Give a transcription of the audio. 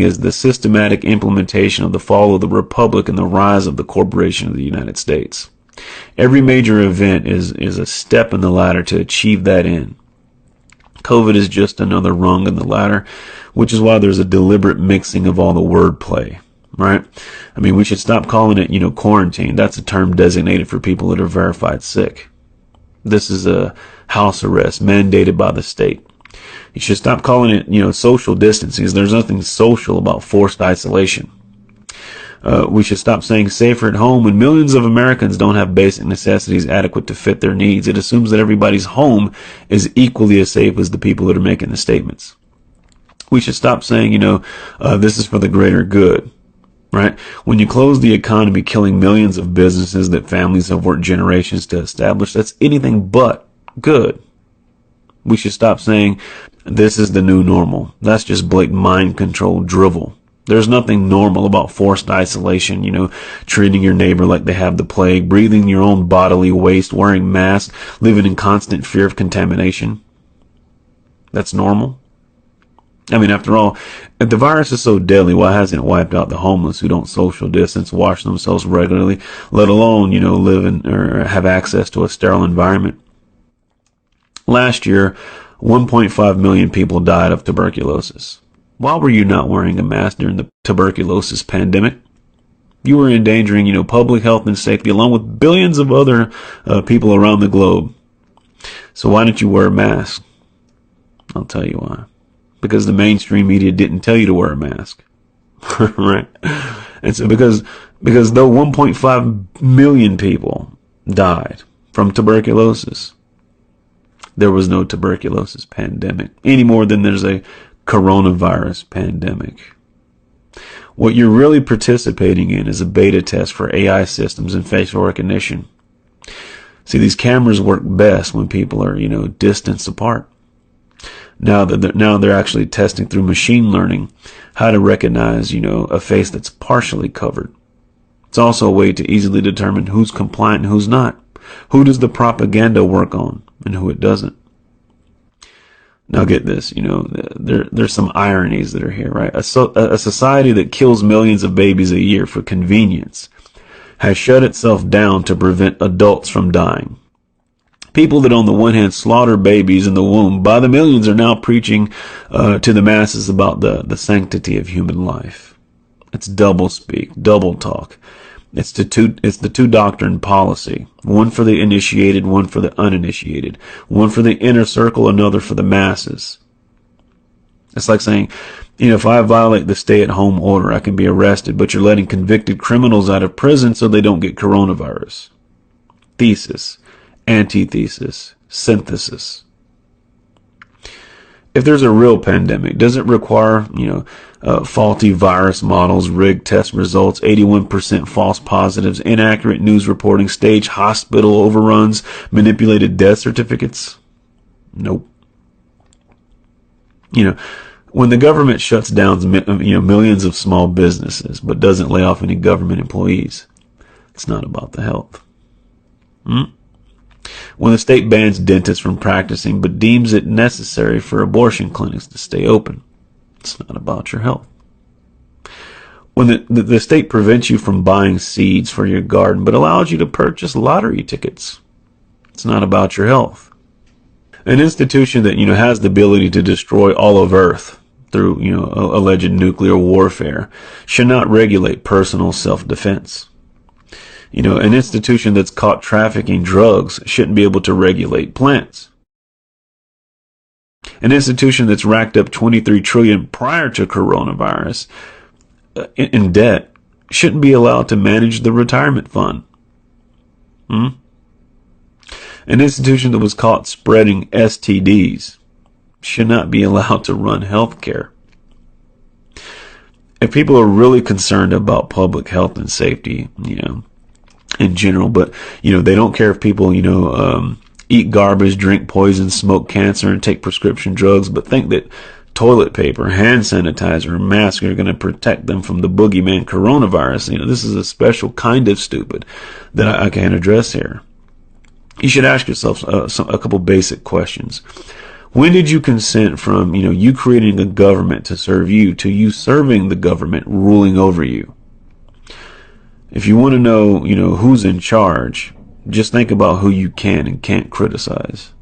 is the systematic implementation of the fall of the republic and the rise of the corporation of the United States. Every major event is a step in the ladder to achieve that end. COVID is just another rung in the ladder, which is why there's a deliberate mixing of all the wordplay, right? I mean, we should stop calling it, quarantine. That's a term designated for people that are verified sick. This is a house arrest mandated by the state. You should stop calling it, social distancing, because there's nothing social about forced isolation. We should stop saying safer at home when millions of Americans don't have basic necessities adequate to fit their needs. It assumes that everybody's home is equally as safe as the people that are making the statements. We should stop saying, this is for the greater good, right? When you close the economy, killing millions of businesses that families have worked generations to establish, that's anything but good. We should stop saying this is the new normal. That's just blatant mind control drivel. There's nothing normal about forced isolation, treating your neighbor like they have the plague, breathing your own bodily waste, wearing masks, living in constant fear of contamination. That's normal. I mean, after all, if the virus is so deadly, why hasn't it wiped out the homeless who don't social distance, wash themselves regularly, let alone, live in or have access to a sterile environment? Last year, 1.5 million people died of tuberculosis. Why were you not wearing a mask during the tuberculosis pandemic? You were endangering, public health and safety along with billions of other people around the globe. So why didn't you wear a mask? I'll tell you why. Because the mainstream media didn't tell you to wear a mask. Right? And so because though 1.5 million people died from tuberculosis, there was no tuberculosis pandemic any more than there's a coronavirus pandemic. What you're really participating in is a beta test for AI systems and facial recognition. See, these cameras work best when people are, distance apart. Now they're actually testing through machine learning how to recognize, a face that's partially covered. It's also a way to easily determine who's compliant and who's not. Who does the propaganda work on and who it doesn't? Now get this, there's some ironies that are here, right? A society that kills millions of babies a year for convenience has shut itself down to prevent adults from dying. People that on the one hand slaughter babies in the womb by the millions are now preaching to the masses about the sanctity of human life. It's double speak, double talk. It's the two doctrine policy. One for the initiated, one for the uninitiated. One for the inner circle, another for the masses. It's like saying, if I violate the stay-at-home order, I can be arrested, but you're letting convicted criminals out of prison so they don't get coronavirus. Thesis, antithesis, synthesis. If there's a real pandemic, does it require, faulty virus models, rigged test results, 81% false positives, inaccurate news reporting, staged hospital overruns, manipulated death certificates? Nope. When the government shuts down, millions of small businesses, but doesn't lay off any government employees, it's not about the health. When the state bans dentists from practicing but deems it necessary for abortion clinics to stay open, it's not about your health. When the state prevents you from buying seeds for your garden but allows you to purchase lottery tickets, it's not about your health. An institution that has the ability to destroy all of Earth through alleged nuclear warfare should not regulate personal self-defense. An institution that's caught trafficking drugs shouldn't be able to regulate plants. An institution that's racked up $23 trillion prior to coronavirus in debt shouldn't be allowed to manage the retirement fund. An institution that was caught spreading STDs should not be allowed to run healthcare. If people are really concerned about public health and safety, in general, but they don't care if people eat garbage, drink poison, smoke cancer, and take prescription drugs, but think that toilet paper, hand sanitizer, and masks are going to protect them from the boogeyman coronavirus. This is a special kind of stupid that I can't address here. You should ask yourself a couple basic questions. When did you consent from, you creating a government to serve you to you serving the government ruling over you? If you want to know, who's in charge, just think about who you can and can't criticize.